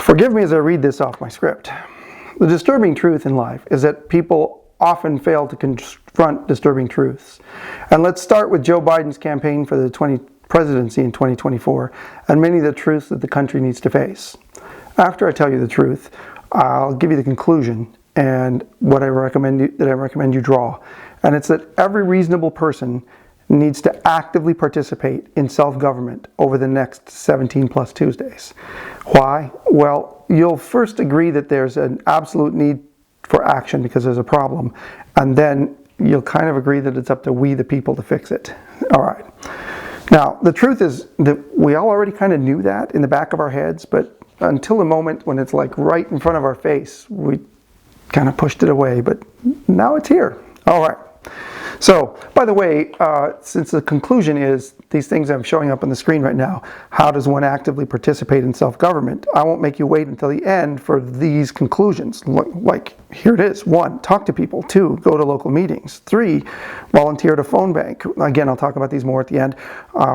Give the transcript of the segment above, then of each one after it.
Forgive me as I read this off my script. The disturbing truth in life is that people often fail to confront disturbing truths. And let's start with Joe Biden's campaign for the presidency in 2024 and many of the truths that the country needs to face. After I tell you the truth, I'll give you the conclusion and what I recommend you draw. And it's that every reasonable person needs to actively participate in self-government over the next 17 plus Tuesdays. Why? Well, you'll first agree that there's an absolute need for action because there's a problem, and then you'll kind of agree that it's up to we the people to fix it. All right. Now, the truth is that we all already kind of knew that in the back of our heads, but until the moment when it's like right in front of our face, we kind of pushed it away, but now it's here. All right. So, by the way, since the conclusion is these things I'm showing up on the screen right now, how does one actively participate in self-government? I won't make you wait until the end for these conclusions. Like, here it is. 1, talk to people. 2, go to local meetings. 3, volunteer at a phone bank. Again, I'll talk about these more at the end.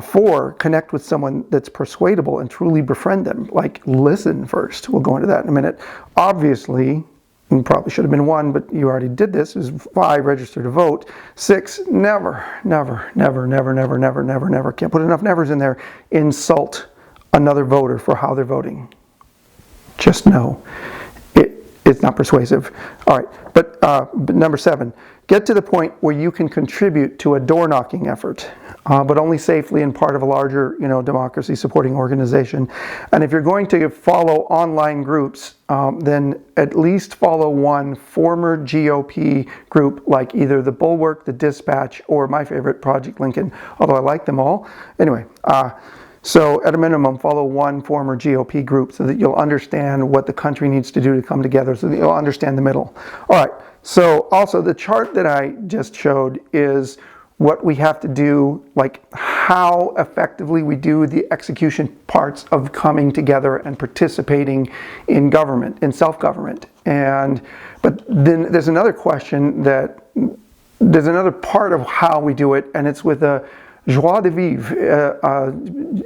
4, connect with someone that's persuadable and truly befriend them. Like, listen first. We'll go into that in a minute. Obviously, probably should have been 1, but you already did this. It was 5, register to vote. 6, never, can't put enough nevers in there, insult another voter for how they're voting. Just no. It's not persuasive. All right, but number 7, get to the point where you can contribute to a door-knocking effort, but only safely and part of a larger, democracy-supporting organization. And if you're going to follow online groups, then at least follow one former GOP group, like either the Bulwark, the Dispatch, or my favorite, Project Lincoln, although I like them all. Anyway, so at a minimum, follow one former GOP group so that you'll understand what the country needs to do to come together, so that you'll understand the middle. All right, so also the chart that I just showed is what we have to do, like how effectively we do the execution parts of coming together and participating in government, in self-government. But then there's another question there's another part of how we do it, and it's with a joie de vivre,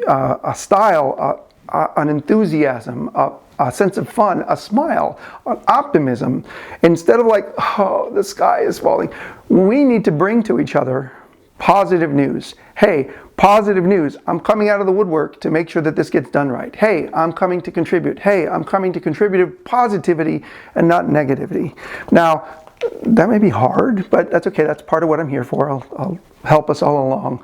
a style, an enthusiasm, a sense of fun, a smile, an optimism. Instead of like, oh, the sky is falling, we need to bring to each other positive news. Hey, positive news. I'm coming out of the woodwork to make sure that this gets done right. Hey, I'm coming to contribute. Hey, I'm coming to contribute positivity and not negativity. Now, that may be hard, but that's okay. That's part of what I'm here for. I'll help us all along.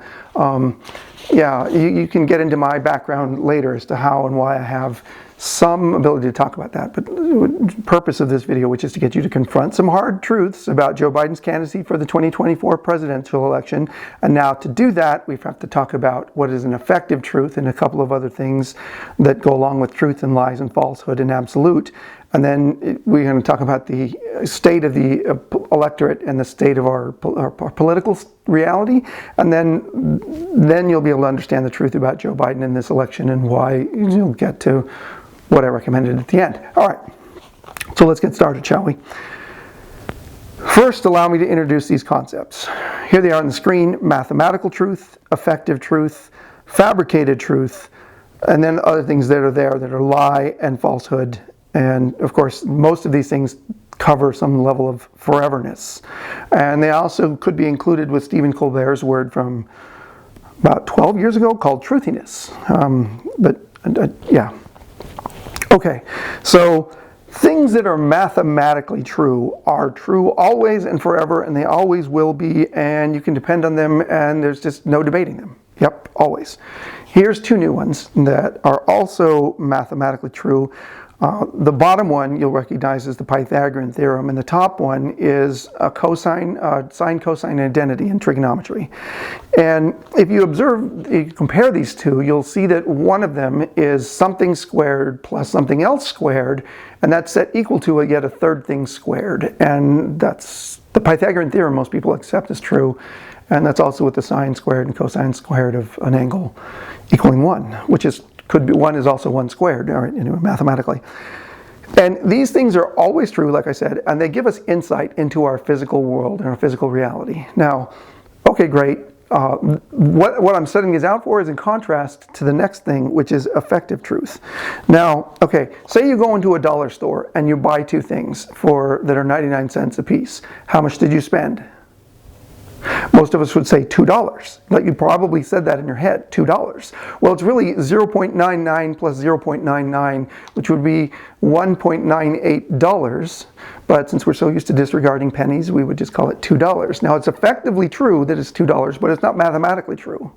You can get into my background later as to how and why I have some ability to talk about that. But the purpose of this video, which is to get you to confront some hard truths about Joe Biden's candidacy for the 2024 presidential election. And now to do that, we have to talk about what is an effective truth and a couple of other things that go along with truth and lies and falsehood and absolute. And then we're going to talk about the state of the electorate and the state of our political reality. And then you'll be able to understand the truth about Joe Biden in this election and why you'll get to what I recommended at the end. All right, so let's get started, shall we? First, allow me to introduce these concepts. Here they are on the screen: mathematical truth, effective truth, fabricated truth, and then other things that are there that are lie and falsehood. And of course, most of these things cover some level of foreverness. And they also could be included with Stephen Colbert's word from about 12 years ago called truthiness. Yeah. Okay, so things that are mathematically true are true always and forever, and they always will be, and you can depend on them, and there's just no debating them. Yep, always. Here's 2 new ones that are also mathematically true. The bottom one you'll recognize as the Pythagorean theorem, and the top one is a sine-cosine identity in trigonometry. And if you compare these two, you'll see that one of them is something squared plus something else squared, and that's set equal to yet a third thing squared. And that's the Pythagorean theorem most people accept as true, and that's also with the sine squared and cosine squared of an angle equaling 1, which is could be 1 is also 1 squared, all right, anyway, mathematically. And these things are always true, like I said, and they give us insight into our physical world and our physical reality. Now, okay, great. what I'm setting these out for is in contrast to the next thing, which is effective truth. Now, okay, say you go into a dollar store and you buy two things that are 99 cents a piece. How much did you spend? Most of us would say $2. Like you probably said that in your head, $2. Well, it's really 0.99 plus 0.99, which would be $1.98. But since we're so used to disregarding pennies, we would just call it $2. Now, it's effectively true that it's $2, but it's not mathematically true.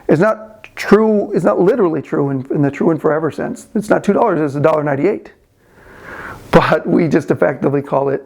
It's not true, it's not literally true in the true and forever sense. It's not $2, it's $1.98. But we just effectively call it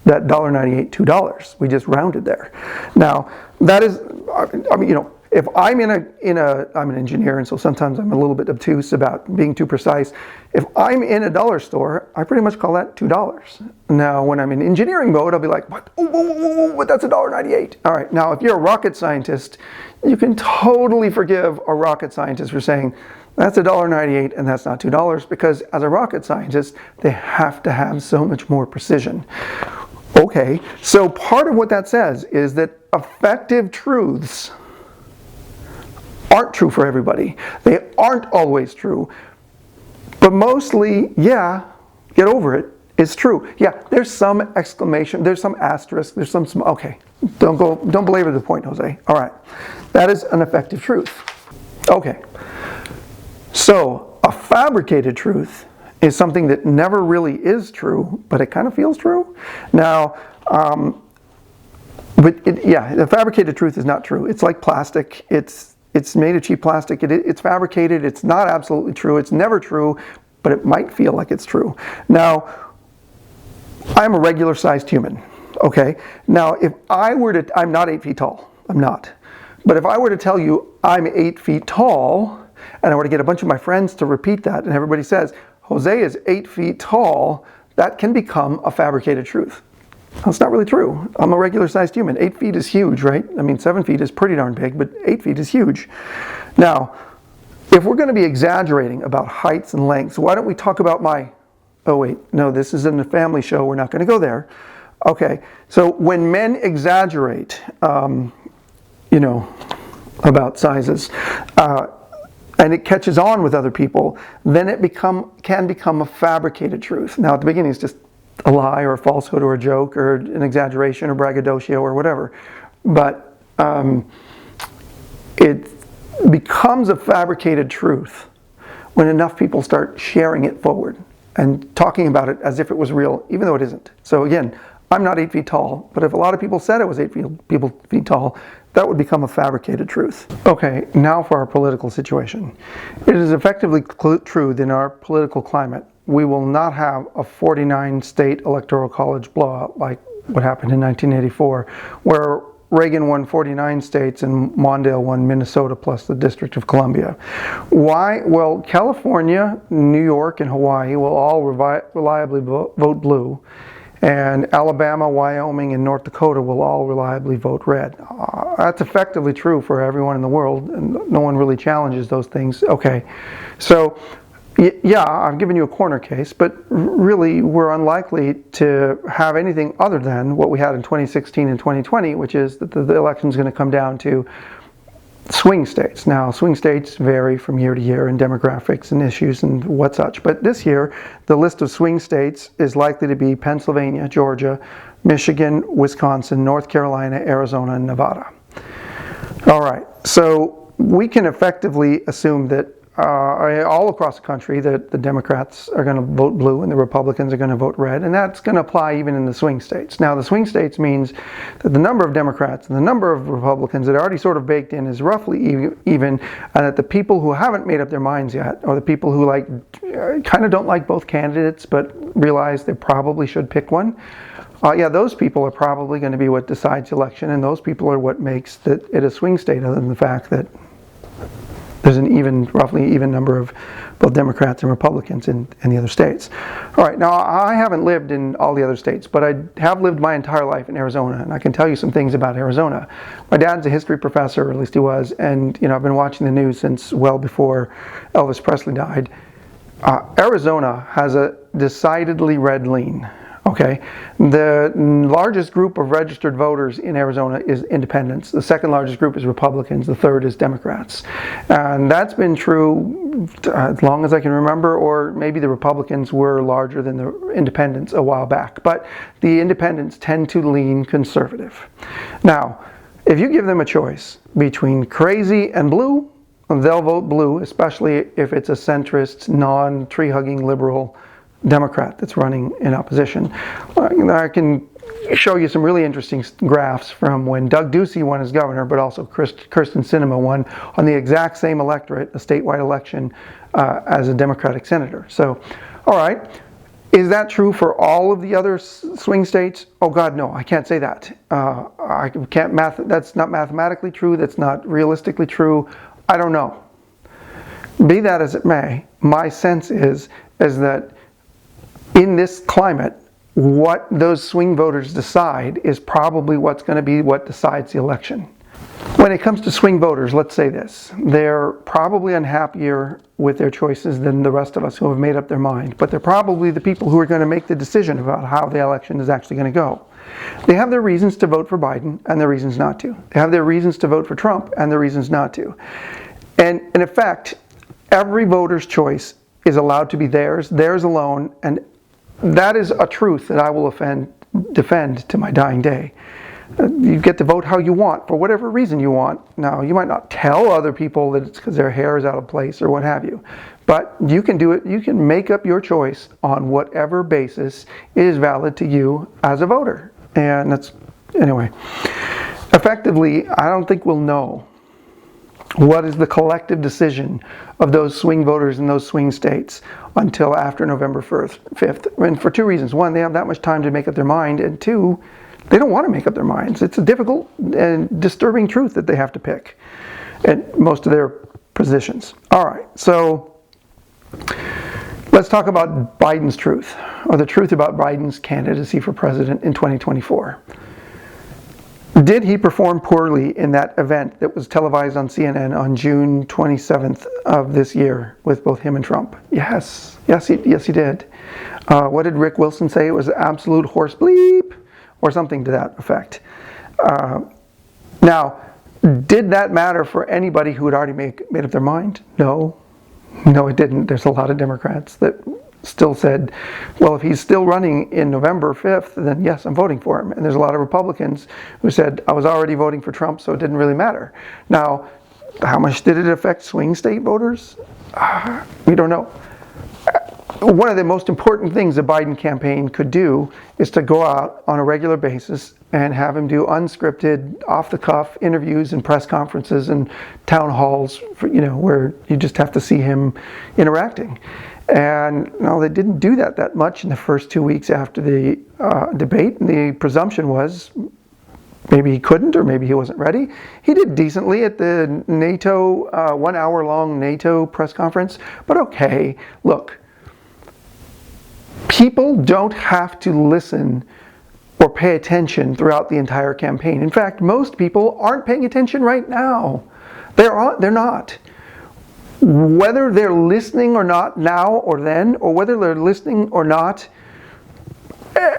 that $1.98, $2. We just rounded there. Now, that is, I mean, you know, if I'm I'm an engineer, and so sometimes I'm a little bit obtuse about being too precise. If I'm in a dollar store, I pretty much call that $2. Now, when I'm in engineering mode, I'll be like, what? Oh, that's $1.98. All right. Now, if you're a rocket scientist, you can totally forgive a rocket scientist for saying, that's $1.98 and that's not $2, because as a rocket scientist, they have to have so much more precision. Okay, so part of what that says is that effective truths aren't true for everybody. They aren't always true. But mostly, yeah, get over it, it's true. Yeah, there's some exclamation, there's some asterisk, there's some okay. Don't belabor the point, Jose. All right, that is an effective truth. Okay, so a fabricated truth is something that never really is true, but it kind of feels true. Now, the fabricated truth is not true. It's like plastic. It's made of cheap plastic. It's fabricated. It's not absolutely true. It's never true, but it might feel like it's true. Now, I'm a regular-sized human. Okay. Now, if I were to, I'm not 8 feet tall. I'm not. But if I were to tell you I'm 8 feet tall, and I were to get a bunch of my friends to repeat that, and everybody says, Jose is 8 feet tall, that can become a fabricated truth. That's not really true. I'm a regular-sized human. 8 feet is huge, right? I mean, 7 feet is pretty darn big, but 8 feet is huge. Now, if we're going to be exaggerating about heights and lengths, why don't we talk about oh wait, no, this is in a family show, we're not going to go there. Okay, so when men exaggerate, about sizes, and it catches on with other people, then it can become a fabricated truth. Now, at the beginning, it's just a lie or a falsehood or a joke or an exaggeration or braggadocio or whatever. But it becomes a fabricated truth when enough people start sharing it forward and talking about it as if it was real, even though it isn't. So again, I'm not 8 feet tall, but if a lot of people said it was 8 feet tall, that would become a fabricated truth. Okay, now for our political situation. It is effectively true that in our political climate, we will not have a 49-state electoral college blowout like what happened in 1984, where Reagan won 49 states and Mondale won Minnesota plus the District of Columbia. Why? Well, California, New York, and Hawaii will all reliably vote blue. And Alabama, Wyoming, and North Dakota will all reliably vote red. That's effectively true for everyone in the world, and no one really challenges those things. Okay, so yeah, I've given you a corner case, but really we're unlikely to have anything other than what we had in 2016 and 2020, which is that the election is going to come down to swing states. Now, swing states vary from year to year in demographics and issues and what such. But this year, the list of swing states is likely to be Pennsylvania, Georgia, Michigan, Wisconsin, North Carolina, Arizona, and Nevada. All right, so we can effectively assume that all across the country that the Democrats are going to vote blue and the Republicans are going to vote red, and that's going to apply even in the swing states. Now, the swing states means that the number of Democrats and the number of Republicans that are already sort of baked in is roughly even, and that the people who haven't made up their minds yet, or the people who kind of don't like both candidates but realize they probably should pick one, those people are probably going to be what decides the election, and those people are what makes it a swing state, other than the fact that there's an roughly even number of both Democrats and Republicans in the other states. All right, now I haven't lived in all the other states, but I have lived my entire life in Arizona, and I can tell you some things about Arizona. My dad's a history professor, or at least he was, and I've been watching the news since well before Elvis Presley died. Arizona has a decidedly red lean. Okay, the largest group of registered voters in Arizona is independents. The second largest group is Republicans. The third is Democrats. And that's been true as long as I can remember, or maybe the Republicans were larger than the independents a while back. But the independents tend to lean conservative. Now, if you give them a choice between crazy and blue, they'll vote blue, especially if it's a centrist, non-tree-hugging liberal Democrat that's running in opposition. I can show you some really interesting graphs from when Doug Ducey won as governor, but also Kyrsten Sinema won on the exact same electorate, a statewide election, as a Democratic senator. So, all right, is that true for all of the other swing states? Oh God, no, I can't say that. I can't that's not mathematically true, that's not realistically true. I don't know. Be that as it may, my sense is that in this climate, what those swing voters decide is probably what's going to be what decides the election. When it comes to swing voters, let's say this. They're probably unhappier with their choices than the rest of us who have made up their mind, but they're probably the people who are going to make the decision about how the election is actually going to go. They have their reasons to vote for Biden and their reasons not to. They have their reasons to vote for Trump and their reasons not to. And in effect, every voter's choice is allowed to be theirs alone, and that is a truth that I will defend to my dying day. You get to vote how you want, for whatever reason you want. Now, you might not tell other people that it's because their hair is out of place or what have you, but you can do it. You can make up your choice on whatever basis is valid to you as a voter. And that's, anyway, effectively, I don't think we'll know what is the collective decision of those swing voters in those swing states until after November 5th. And for two reasons. One, they have that much time to make up their mind, and two, they don't want to make up their minds. It's a difficult and disturbing truth that they have to pick at most of their positions. All right, so let's talk about Biden's truth, or the truth about Biden's candidacy for president in 2024. Did he perform poorly in that event that was televised on CNN on June 27th of this year with both him and Trump? Yes, he did. What did Rick Wilson say? It was absolute horse bleep, or something to that effect. Now, did that matter for anybody who had already made up their mind? No, it didn't. There's a lot of Democrats that still said, well, if he's still running in November 5th, then yes, I'm voting for him. And there's a lot of Republicans who said, I was already voting for Trump, so it didn't really matter. Now, how much did it affect swing state voters? We don't know. One of the most important things the Biden campaign could do is to go out on a regular basis and have him do unscripted, off-the-cuff interviews and press conferences and town halls, where you just have to see him interacting. And no, they didn't do that much in the first 2 weeks after the debate. And the presumption was maybe he couldn't, or maybe he wasn't ready. He did decently at the NATO, 1 hour long NATO press conference. But okay, look, people don't have to listen or pay attention throughout the entire campaign. In fact, most people aren't paying attention right now. They're not. Whether they're listening or not now or then, or whether they're listening or not,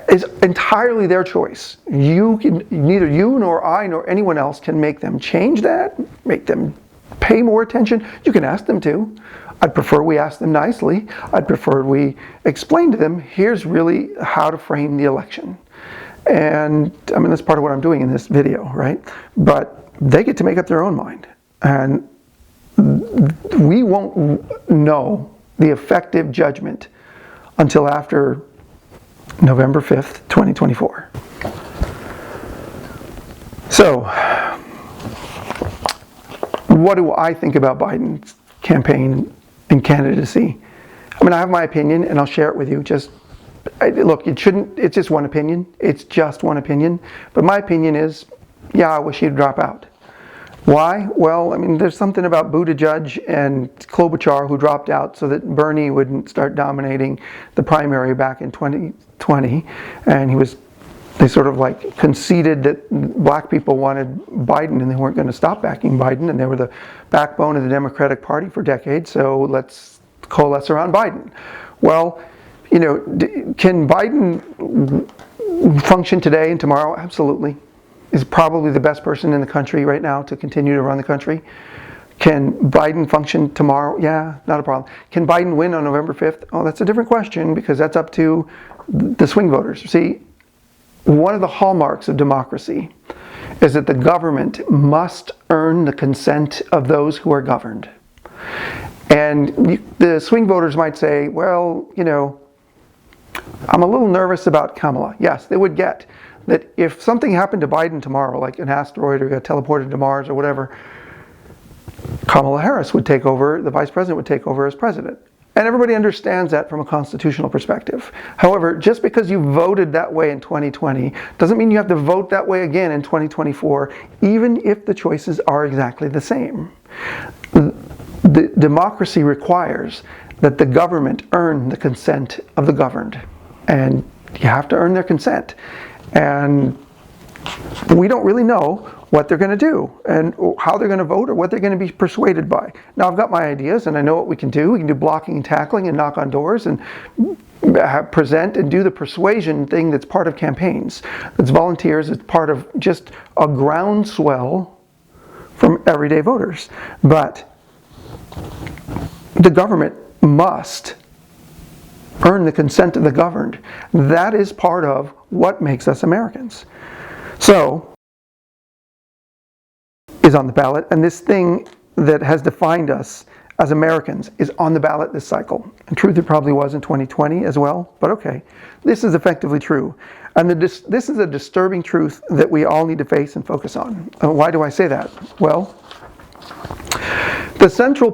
is entirely their choice. Neither you nor I nor anyone else can make them change that, make them pay more attention. You can ask them to. I'd prefer we ask them nicely. I'd prefer we explain to them, here's really how to frame the election. And I mean, that's part of what I'm doing in this video, right? But they get to make up their own mind. And we won't know the effective judgment until after November 5th, 2024. So, what do I think about Biden's campaign and candidacy? I mean, I have my opinion, and I'll share it with you. Look, it's just one opinion. It's just one opinion. But my opinion is, yeah, I wish he'd drop out. Why? Well, I mean, there's something about Buttigieg and Klobuchar who dropped out so that Bernie wouldn't start dominating the primary back in 2020. And they sort of like conceded that black people wanted Biden and they weren't going to stop backing Biden, and they were the backbone of the Democratic Party for decades, so let's coalesce around Biden. Well, can Biden function today and tomorrow? Absolutely. Is probably the best person in the country right now to continue to run the country. Can Biden function tomorrow? Yeah, not a problem. Can Biden win on November 5th? Oh, that's a different question, because that's up to the swing voters. See, one of the hallmarks of democracy is that the government must earn the consent of those who are governed. And the swing voters might say, well, I'm a little nervous about Kamala. Yes, they would get that if something happened to Biden tomorrow, like an asteroid or got teleported to Mars or whatever, Kamala Harris would take over, the vice president would take over as president. And everybody understands that from a constitutional perspective. However, just because you voted that way in 2020 doesn't mean you have to vote that way again in 2024, even if the choices are exactly the same. The democracy requires that the government earn the consent of the governed. And you have to earn their consent. And we don't really know what they're going to do and how they're going to vote or what they're going to be persuaded by. Now, I've got my ideas and I know what we can do. We can do blocking and tackling and knock on doors and present and do the persuasion thing that's part of campaigns. It's volunteers. It's part of just a groundswell from everyday voters. But the government must earn the consent of the governed. That is part of what makes us Americans. So, is on the ballot, and this thing that has defined us as Americans is on the ballot this cycle. In truth, it probably was in 2020 as well, but okay. This is effectively true. And this is a disturbing truth that we all need to face and focus on. Why do I say that? Well, the central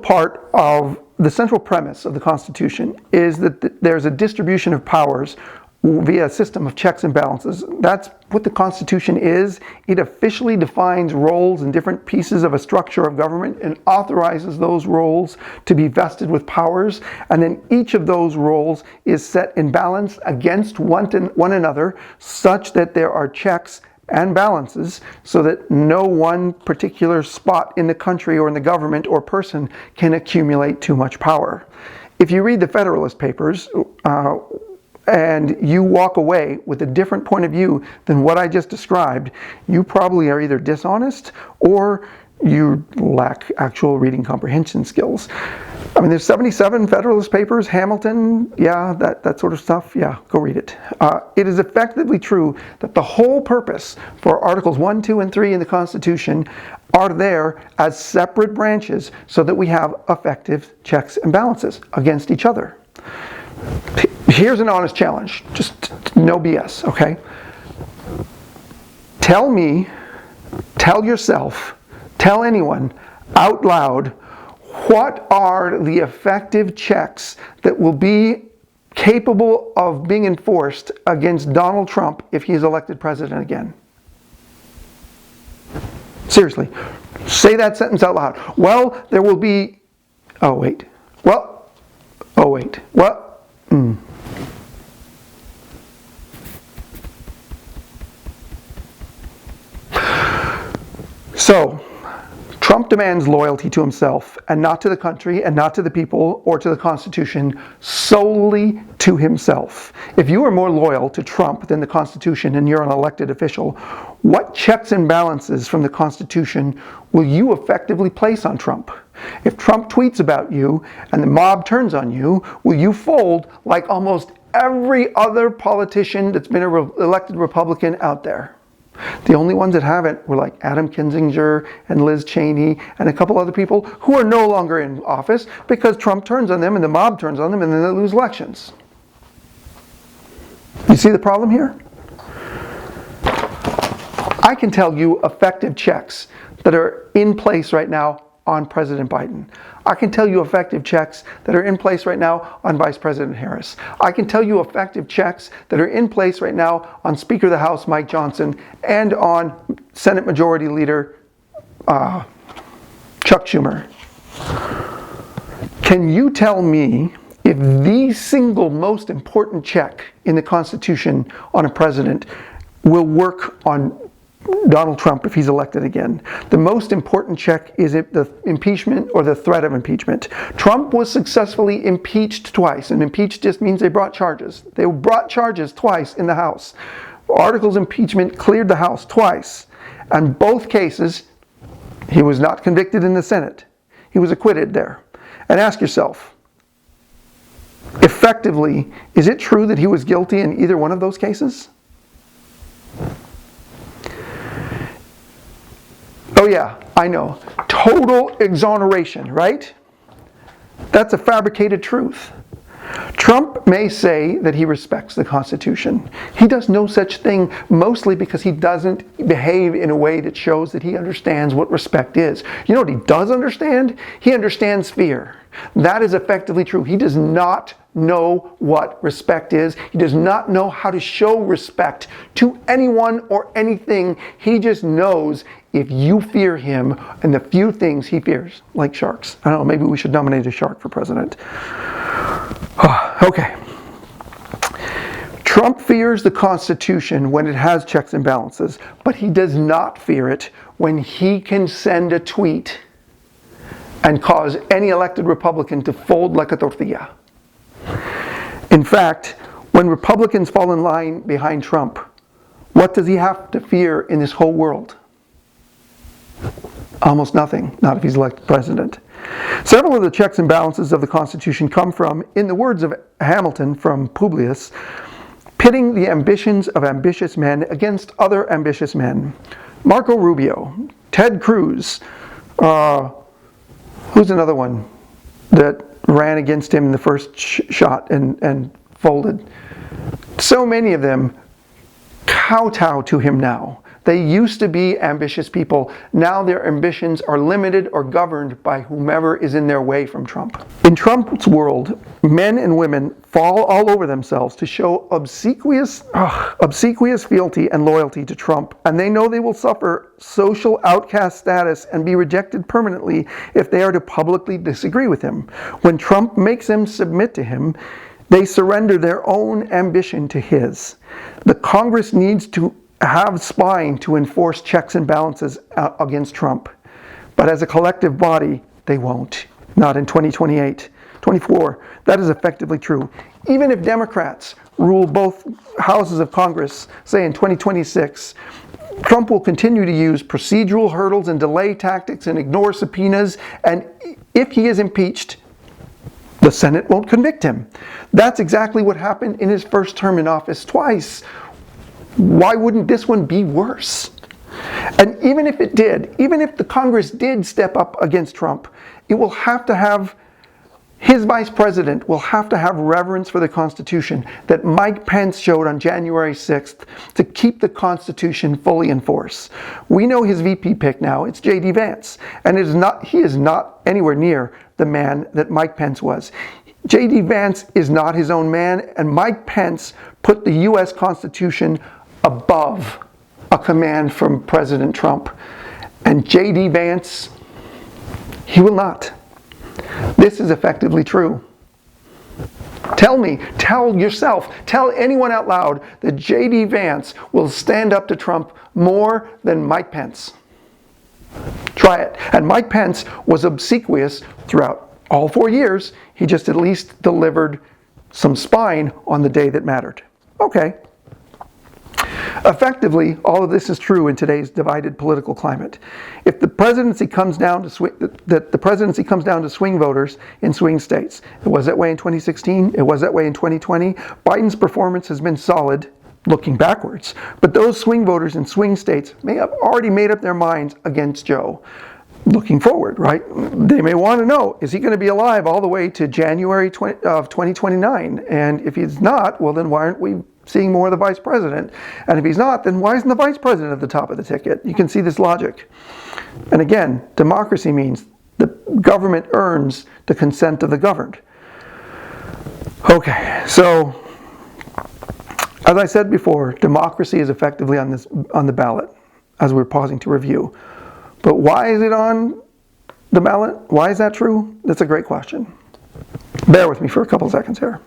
premise of the Constitution is that there's a distribution of powers via a system of checks and balances. That's what the Constitution is. It officially defines roles in different pieces of a structure of government and authorizes those roles to be vested with powers. And then each of those roles is set in balance against one another, such that there are checks and balances so that no one particular spot in the country or in the government or person can accumulate too much power. If you read the Federalist Papers, and you walk away with a different point of view than what I just described, you probably are either dishonest or you lack actual reading comprehension skills. I mean, there's 77 Federalist Papers, Hamilton, yeah, that sort of stuff, yeah, go read it. It is effectively true that the whole purpose for Articles 1, 2, and 3 in the Constitution are there as separate branches so that we have effective checks and balances against each other. Here's an honest challenge, just no BS, okay? Tell me, tell yourself, tell anyone out loud, what are the effective checks that will be capable of being enforced against Donald Trump if he's elected president again? Seriously, say that sentence out loud. Well, there will be, oh wait, So, Trump demands loyalty to himself and not to the country and not to the people or to the Constitution, solely to himself. If you are more loyal to Trump than the Constitution and you're an elected official, what checks and balances from the Constitution will you effectively place on Trump? If Trump tweets about you and the mob turns on you, will you fold like almost every other politician that's been an elected Republican out there? The only ones that haven't were like Adam Kinzinger and Liz Cheney and a couple other people who are no longer in office because Trump turns on them and the mob turns on them and then they lose elections. You see the problem here? I can tell you effective checks that are in place right now on President Biden. I can tell you effective checks that are in place right now on Vice President Harris. I can tell you effective checks that are in place right now on Speaker of the House Mike Johnson and on Senate Majority Leader Chuck Schumer. Can you tell me if the single most important check in the Constitution on a president will work on Donald Trump if he's elected again. The most important check is the impeachment or the threat of impeachment. Trump was successfully impeached twice, and impeached just means they brought charges. They brought charges twice in the House. Articles of impeachment cleared the House twice. And both cases, he was not convicted in the Senate. He was acquitted there. And ask yourself, effectively, is it true that he was guilty in either one of those cases? Oh yeah, I know. Total exoneration, right? That's a fabricated truth. Trump may say that he respects the Constitution. He does no such thing, mostly because he doesn't behave in a way that shows that he understands what respect is. You know what he does understand? He understands fear. That is effectively true. He does not know what respect is. He does not know how to show respect to anyone or anything. He just knows if you fear him and the few things he fears, like sharks. I don't know, maybe we should nominate a shark for president. Okay. Trump fears the Constitution when it has checks and balances, but he does not fear it when he can send a tweet and cause any elected Republican to fold like a tortilla. In fact, when Republicans fall in line behind Trump, what does he have to fear in this whole world? Almost nothing, not if he's elected president. Several of the checks and balances of the Constitution come from, in the words of Hamilton from Publius, pitting the ambitions of ambitious men against other ambitious men. Marco Rubio, Ted Cruz, who's another one that ran against him in the first shot and folded? So many of them kowtow to him now. They used to be ambitious people. Now their ambitions are limited or governed by whomever is in their way from Trump. In Trump's world, men and women fall all over themselves to show obsequious fealty and loyalty to Trump, and they know they will suffer social outcast status and be rejected permanently if they are to publicly disagree with him. When Trump makes them submit to him, they surrender their own ambition to his. The Congress needs to have spine to enforce checks and balances against Trump. But as a collective body, they won't. Not in 2028, 24. That is effectively true. Even if Democrats rule both houses of Congress, say in 2026, Trump will continue to use procedural hurdles and delay tactics and ignore subpoenas. And if he is impeached, the Senate won't convict him. That's exactly what happened in his first term in office twice. Why wouldn't this one be worse? And even if it did, even if the Congress did step up against Trump, it will have to have, his vice president will have to have reverence for the Constitution that Mike Pence showed on January 6th to keep the Constitution fully in force. We know his VP pick now, it's J.D. Vance, and he is not anywhere near the man that Mike Pence was. J.D. Vance is not his own man, and Mike Pence put the U.S. Constitution above a command from President Trump. And J.D. Vance, he will not. This is effectively true. Tell me, tell yourself, tell anyone out loud that J.D. Vance will stand up to Trump more than Mike Pence. Try it. And Mike Pence was obsequious throughout all 4 years. He just at least delivered some spine on the day that mattered. Okay. Effectively, all of this is true in today's divided political climate. If the presidency comes down to swing voters in swing states, it was that way in 2016, it was that way in 2020. Biden's performance has been solid looking backwards, but those swing voters in swing states may have already made up their minds against Joe. Looking forward, right? They may want to know, is he going to be alive all the way to January of 2029? And if he's not, well then why aren't we seeing more of the vice president? And if he's not, then why isn't the vice president at the top of the ticket? You can see this logic. And again, democracy means the government earns the consent of the governed. Okay, so as I said before, democracy is effectively on the ballot, as we're pausing to review. But why is it on the ballot? Why is that true? That's a great question. Bear with me for a couple seconds here.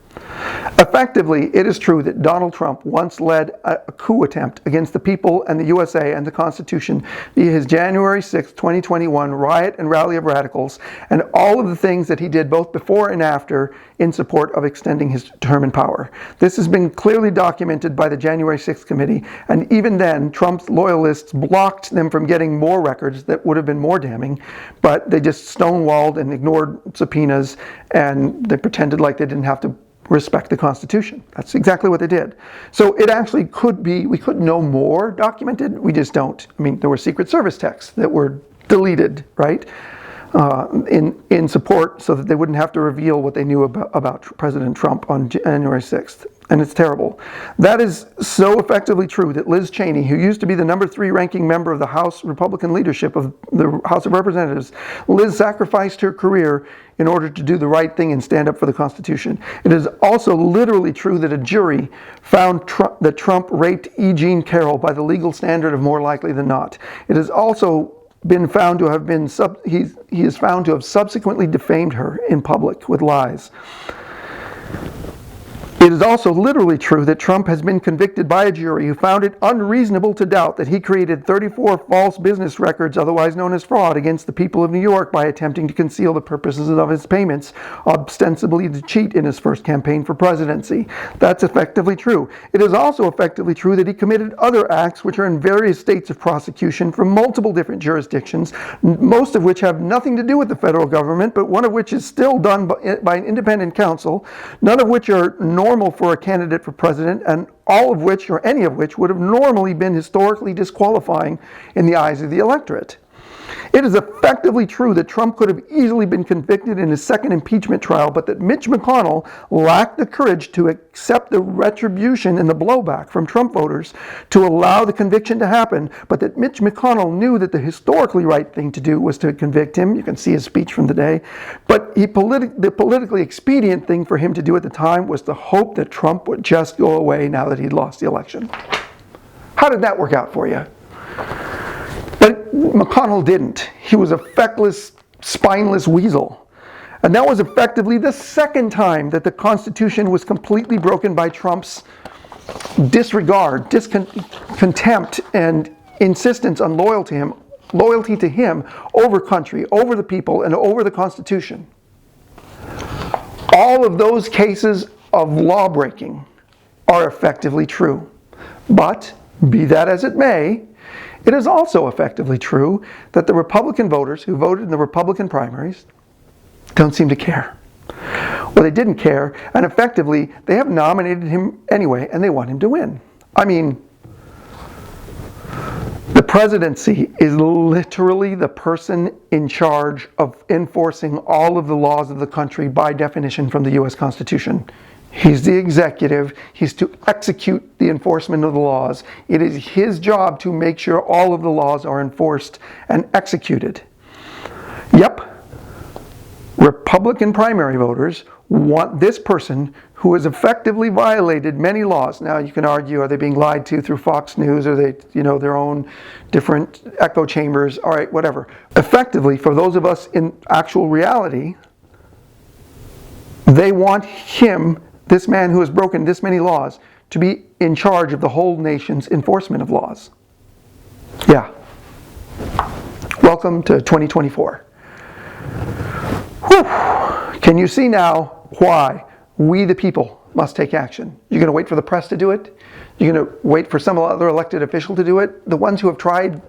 Effectively, it is true that Donald Trump once led a coup attempt against the people and the USA and the Constitution via his January 6, 2021 riot and rally of radicals, and all of the things that he did both before and after in support of extending his term in power. This has been clearly documented by the January 6th committee, and even then, Trump's loyalists blocked them from getting more records that would have been more damning, but they just stonewalled and ignored subpoenas, and they pretended like they didn't have to respect the Constitution. That's exactly what they did. So it actually could be, we could know more documented, we just don't. I mean, there were Secret Service texts that were deleted, right? In support so that they wouldn't have to reveal what they knew about President Trump on January 6th. And it's terrible. That is so effectively true that Liz Cheney, who used to be the number 3 ranking member of the House Republican leadership of the House of Representatives, Liz sacrificed her career in order to do the right thing and stand up for the Constitution. It is also literally true that a jury found that Trump raped E. Jean Carroll by the legal standard of more likely than not. It has also been found to have been, he is found to have subsequently defamed her in public with lies. It is also literally true that Trump has been convicted by a jury who found it unreasonable to doubt that he created 34 false business records, otherwise known as fraud, against the people of New York by attempting to conceal the purposes of his payments, ostensibly to cheat in his first campaign for presidency. That's effectively true. It is also effectively true that he committed other acts which are in various states of prosecution from multiple different jurisdictions, most of which have nothing to do with the federal government, but one of which is still done by an independent counsel, none of which are normal for a candidate for president, and all of which, or any of which, would have normally been historically disqualifying in the eyes of the electorate. It is effectively true that Trump could have easily been convicted in his second impeachment trial, but that Mitch McConnell lacked the courage to accept the retribution and the blowback from Trump voters to allow the conviction to happen, but that Mitch McConnell knew that the historically right thing to do was to convict him. You can see his speech from the day. But the politically expedient thing for him to do at the time was to hope that Trump would just go away now that he'd lost the election. How did that work out for you? But McConnell didn't. He was a feckless, spineless weasel. And that was effectively the second time that the Constitution was completely broken by Trump's disregard, contempt, and insistence on loyalty to him over country, over the people, and over the Constitution. All of those cases of law breaking are effectively true. But, be that as it may, it is also effectively true that the Republican voters who voted in the Republican primaries don't seem to care. Well, they didn't care, and effectively, they have nominated him anyway, and they want him to win. I mean, the presidency is literally the person in charge of enforcing all of the laws of the country by definition from the U.S. Constitution. He's the executive. He's to execute the enforcement of the laws. It is his job to make sure all of the laws are enforced and executed. Yep, Republican primary voters want this person who has effectively violated many laws. Now you can argue, are they being lied to through Fox News? Are they, their own different echo chambers? All right, whatever. Effectively, for those of us in actual reality, they want him, this man who has broken this many laws, to be in charge of the whole nation's enforcement of laws. Yeah. Welcome to 2024. Whew. Can you see now why we the people must take action? You're going to wait for the press to do it? You're going to wait for some other elected official to do it? The ones who have tried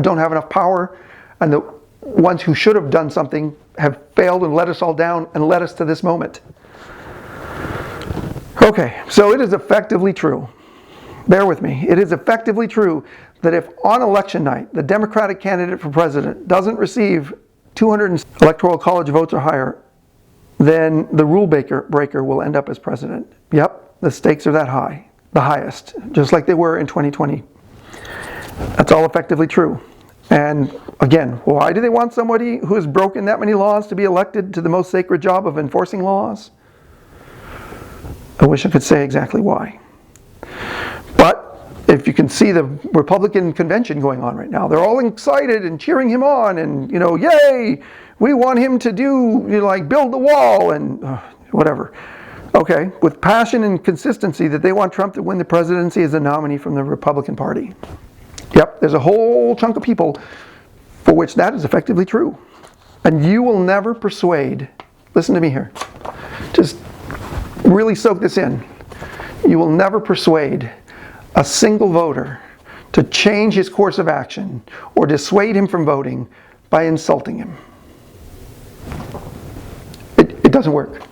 don't have enough power, and the ones who should have done something have failed and let us all down and led us to this moment. Okay, so it is effectively true. Bear with me. It is effectively true that if on election night the Democratic candidate for president doesn't receive 200 electoral college votes or higher, then the rule breaker will end up as president. Yep, the stakes are that high, the highest, just like they were in 2020. That's all effectively true. And again, why do they want somebody who has broken that many laws to be elected to the most sacred job of enforcing laws? I wish I could say exactly why. But if you can see the Republican convention going on right now, they're all excited and cheering him on and, yay, we want him to do, like build the wall. And whatever. Okay, with passion and consistency that they want Trump to win the presidency as a nominee from the Republican Party. Yep, there's a whole chunk of people for which that is effectively true. And you will never persuade, listen to me here, just really soak this in. You will never persuade a single voter to change his course of action or dissuade him from voting by insulting him. It doesn't work.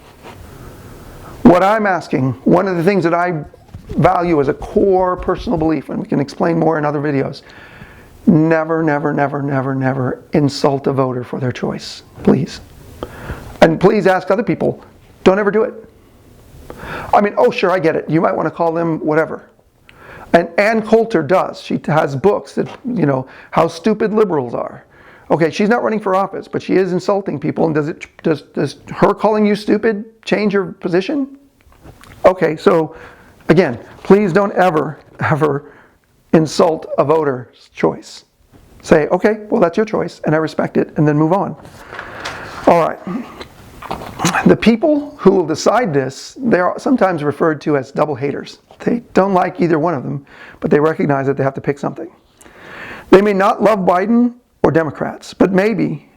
What I'm asking, one of the things that I value as a core personal belief, and we can explain more in other videos, never, never, never, never, never insult a voter for their choice, please. And please ask other people, don't ever do it. I mean, oh sure, I get it. You might want to call them whatever. And Ann Coulter does. She has books that, you know, how stupid liberals are. Okay, she's not running for office, but she is insulting people. And does her calling you stupid change your position? Okay, so again, please don't ever insult a voter's choice. Say, okay, well that's your choice, and I respect it, and then move on. All right. The people who will decide this, they are sometimes referred to as double haters. They don't like either one of them, but they recognize that they have to pick something. They may not love Biden or Democrats, but maybe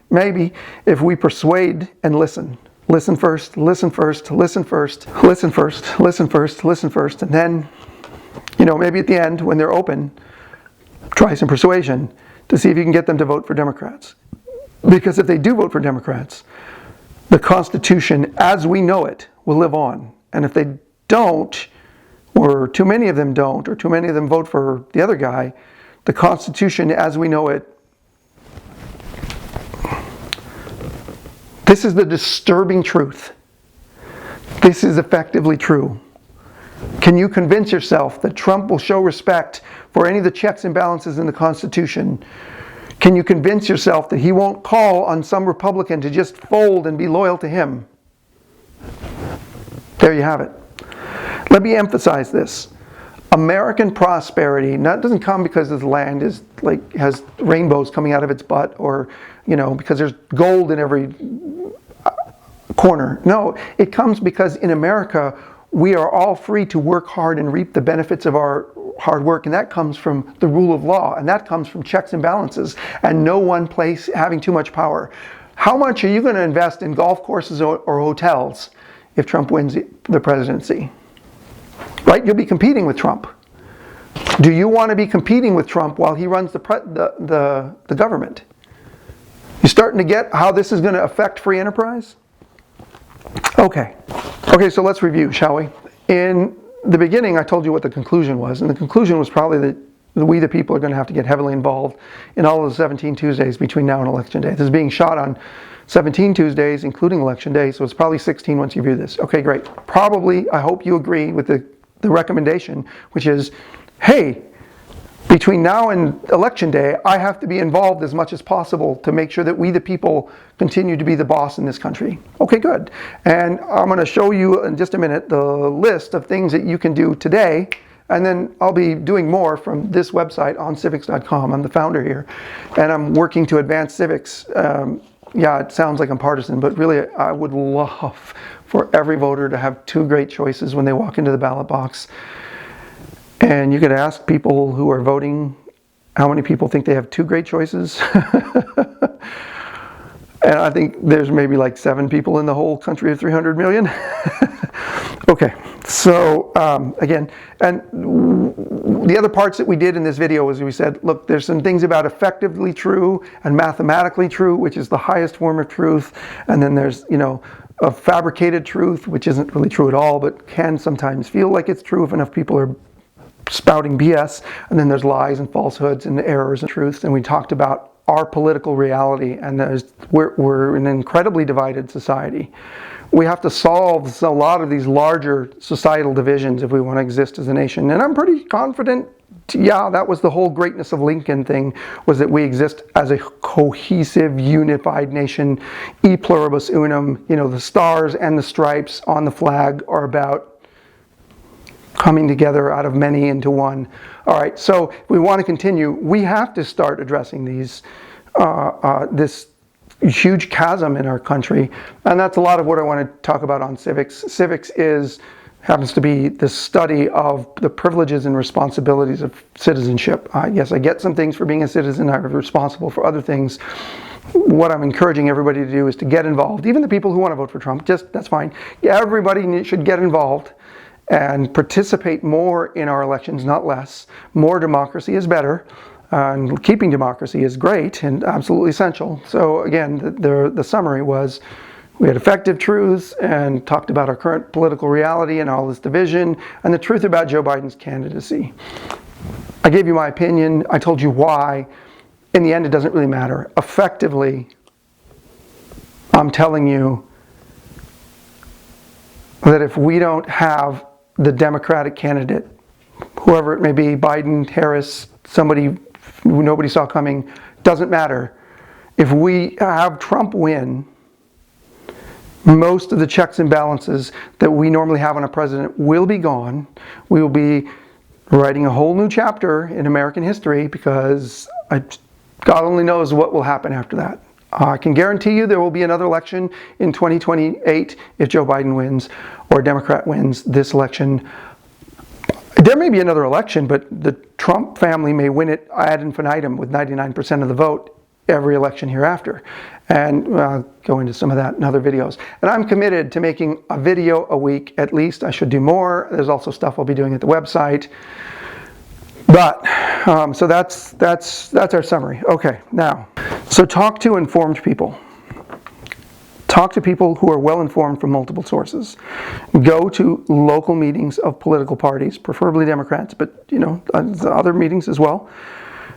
if we persuade and listen first, listen first, listen first, listen first, listen first, listen first, and then, you know, maybe at the end when they're open, try some persuasion to see if you can get them to vote for Democrats. Because if they do vote for Democrats, the Constitution as we know it will live on. And if they don't, or too many of them don't, or too many of them vote for the other guy, the Constitution as we know it, this is the disturbing truth. This is effectively true. Can you convince yourself that Trump will show respect for any of the checks and balances in the Constitution? Can you convince yourself that he won't call on some Republican to just fold and be loyal to him? There you have it. Let me emphasize this. American prosperity doesn't come because the land is has rainbows coming out of its butt, or because there's gold in every corner. No, it comes because in America we are all free to work hard and reap the benefits of our hard work, and that comes from the rule of law, and that comes from checks and balances, and no one place having too much power. How much are you going to invest in golf courses or hotels if Trump wins the presidency? Right? You'll be competing with Trump. Do you want to be competing with Trump while he runs the government? You starting to get how this is going to affect free enterprise? Okay, so let's review, shall we? In the beginning, I told you what the conclusion was, and the conclusion was probably that we, the people, are going to have to get heavily involved in all of the 17 Tuesdays between now and Election Day. This is being shot on 17 Tuesdays, including Election Day, so it's probably 16 once you view this. Okay, great. Probably, I hope you agree with the recommendation, which is, hey, between now and Election Day, I have to be involved as much as possible to make sure that we, the people, continue to be the boss in this country. Okay, good. And I'm going to show you in just a minute the list of things that you can do today, and then I'll be doing more from this website on civics.com. I'm the founder here, and I'm working to advance civics. Yeah, it sounds like I'm partisan, but really I would love for every voter to have two great choices when they walk into the ballot box. And you could ask people who are voting how many people think they have two great choices. And I think there's maybe like 7 people in the whole country of 300 million. Okay, so again, and the other parts that we did in this video was we said, look, there's some things about effectively true and mathematically true, which is the highest form of truth. And then there's, a fabricated truth, which isn't really true at all, but can sometimes feel like it's true if enough people are spouting BS. And then there's lies and falsehoods and errors and truths. And we talked about our political reality, and we're an incredibly divided society. We have to solve a lot of these larger societal divisions if we want to exist as a nation. And I'm pretty confident, yeah, that was the whole greatness of Lincoln thing, was that we exist as a cohesive, unified nation, e pluribus unum. The stars and the stripes on the flag are about coming together out of many into one. All right, so if we want to continue, we have to start addressing these, this huge chasm in our country, and that's a lot of what I want to talk about on civics. Civics happens to be the study of the privileges and responsibilities of citizenship. Yes, I get some things for being a citizen. I'm responsible for other things. What I'm encouraging everybody to do is to get involved. Even the people who want to vote for Trump, that's fine. Yeah, everybody should get involved and participate more in our elections, not less. More democracy is better. And keeping democracy is great and absolutely essential. So again, the summary was, we had effective truths and talked about our current political reality and all this division and the truth about Joe Biden's candidacy. I gave you my opinion. I told you why. In the end, it doesn't really matter. Effectively, I'm telling you that if we don't have the Democratic candidate, whoever it may be, Biden, Harris, somebody who nobody saw coming, doesn't matter. If we have Trump win, most of the checks and balances that we normally have on a president will be gone. We will be writing a whole new chapter in American history, because God only knows what will happen after that. I can guarantee you there will be another election in 2028 if Joe Biden wins or a Democrat wins this election. There may be another election, but the Trump family may win it ad infinitum with 99% of the vote every election hereafter. And I'll go into some of that in other videos. And I'm committed to making a video a week at least. I should do more. There's also stuff I'll be doing at the website. But, so that's our summary. Okay, now, so talk to informed people. Talk to people who are well informed from multiple sources. Go to local meetings of political parties, preferably Democrats, but other meetings as well.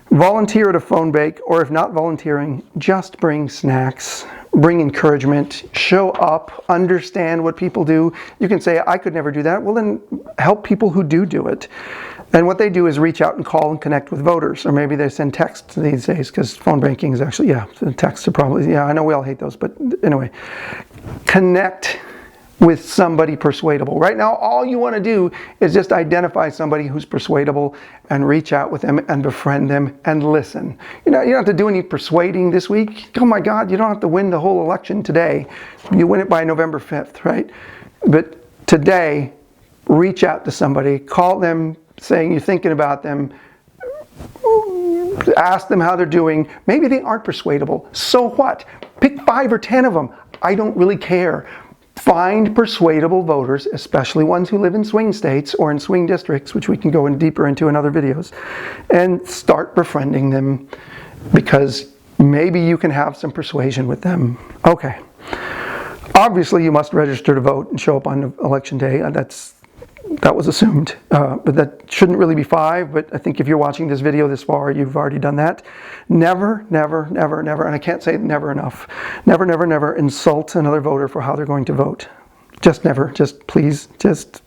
Volunteer at a phone bank, or if not volunteering, just bring snacks, bring encouragement, show up, understand what people do. You can say, I could never do that. Well, then help people who do it. And what they do is reach out and call and connect with voters, or maybe they send texts these days, because phone banking is actually, texts are probably, I know we all hate those, but anyway, connect with somebody persuadable. Right now, all you want to do is just identify somebody who's persuadable and reach out with them and befriend them and listen. You don't have to do any persuading this week. Oh my God, you don't have to win the whole election today. You win it by November 5th, right? But today, reach out to somebody, call them, saying you're thinking about them, ask them how they're doing. Maybe they aren't persuadable. So what? Pick 5 or 10 of them. I don't really care. Find persuadable voters, especially ones who live in swing states or in swing districts, which we can go in deeper into in other videos, and start befriending them, because maybe you can have some persuasion with them. Okay. Obviously, you must register to vote and show up on election day. That was assumed, but that shouldn't really be 5, but I think if you're watching this video this far, you've already done that. Never, never, never, never, and I can't say never enough, never, never, never insult another voter for how they're going to vote. Just never, just please, just,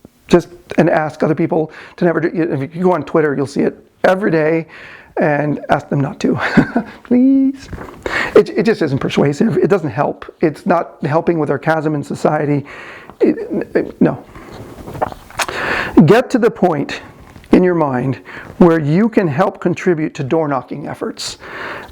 and ask other people to never do. If you go on Twitter, you'll see it every day, and ask them not to, please. It just isn't persuasive. It doesn't help. It's not helping with our chasm in society. No. Get to the point in your mind where you can help contribute to door-knocking efforts,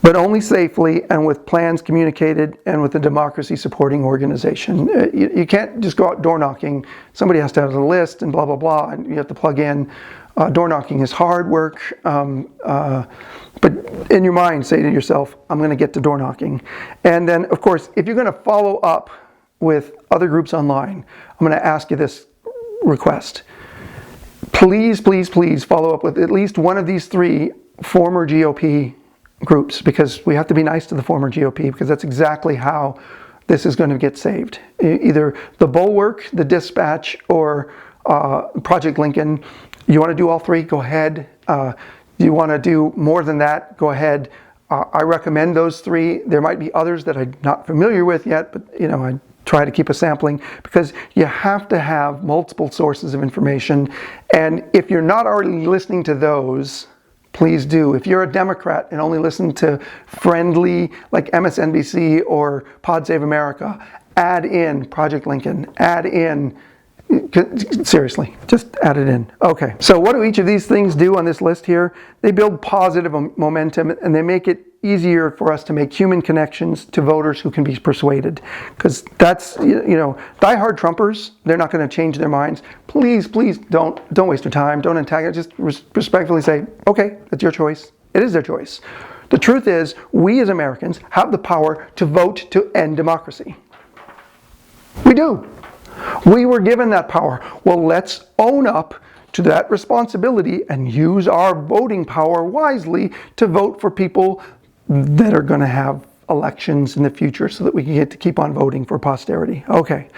but only safely and with plans communicated and with a democracy-supporting organization. You can't just go out door-knocking. Somebody has to have a list and blah, blah, blah, and you have to plug in. Door-knocking is hard work, but in your mind, say to yourself, I'm going to get to door-knocking. And then, of course, if you're going to follow up with other groups online, I'm going to ask you this request. Please, please, please follow up with at least one of these 3 former GOP groups, because we have to be nice to the former GOP, because that's exactly how this is going to get saved. Either the Bulwark, the Dispatch, or Project Lincoln. You want to do all 3? Go ahead. You want to do more than that? Go ahead. I recommend those 3. There might be others that I'm not familiar with yet, but I try to keep a sampling, because you have to have multiple sources of information. And if you're not already listening to those, please do. If you're a Democrat and only listen to friendly, like MSNBC or Pod Save America, add in Project Lincoln, add in Seriously, just add it in. Okay, so what do each of these things do on this list here? They build positive momentum, and they make it easier for us to make human connections to voters who can be persuaded. Because that's, diehard Trumpers, they're not going to change their minds. Please don't waste your time. Don't antagonize. Just respectfully say, okay, that's your choice. It is their choice. The truth is, we as Americans have the power to vote to end democracy. We do. We were given that power. Well, let's own up to that responsibility and use our voting power wisely to vote for people that are going to have elections in the future so that we can get to keep on voting for posterity. Okay.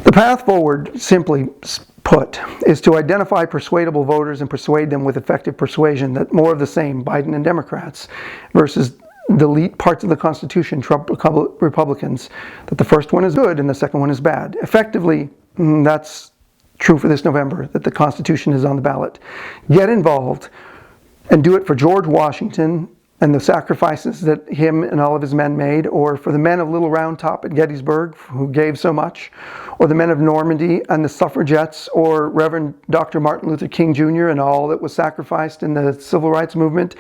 The path forward, simply put, is to identify persuadable voters and persuade them with effective persuasion that more of the same, Biden and Democrats, versus delete parts of the Constitution, Trump Republicans, that the first one is good and the second one is bad. Effectively, that's true for this November, that the Constitution is on the ballot. Get involved and do it for George Washington and the sacrifices that him and all of his men made, or for the men of Little Round Top at Gettysburg who gave so much, or the men of Normandy and the suffragettes, or Reverend Dr. Martin Luther King Jr. and all that was sacrificed in the Civil Rights Movement,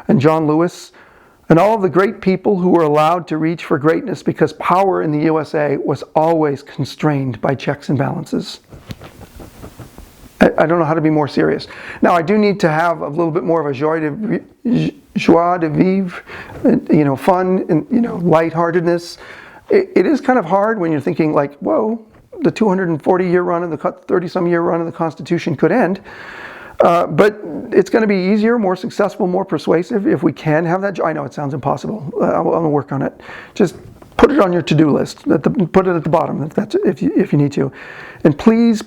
and John Lewis, and all of the great people who were allowed to reach for greatness because power in the USA was always constrained by checks and balances. I don't know how to be more serious. Now, I do need to have a little bit more of a joie de vivre, fun and, lightheartedness. It is kind of hard when you're thinking like, whoa, the 240-year run and the 30-some-year run of the Constitution could end. But it's going to be easier, more successful, more persuasive if we can have that. I know it sounds impossible. I'll work on it. Just put it on your to-do list. Put it at the bottom if you need to. And please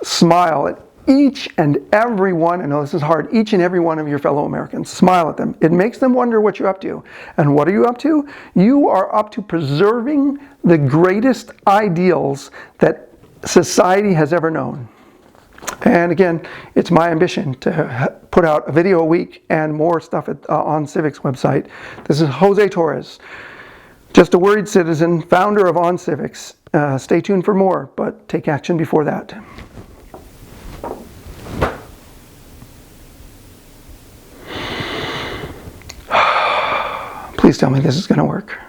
smile at each and every one. I know this is hard. Each and every one of your fellow Americans. Smile at them. It makes them wonder what you're up to. And what are you up to? You are up to preserving the greatest ideals that society has ever known. And again, it's my ambition to put out a video a week and more stuff on Civic's website. This is Jose Torres, just a worried citizen, founder of On Civics. Stay tuned for more, but take action before that. Please tell me this is going to work.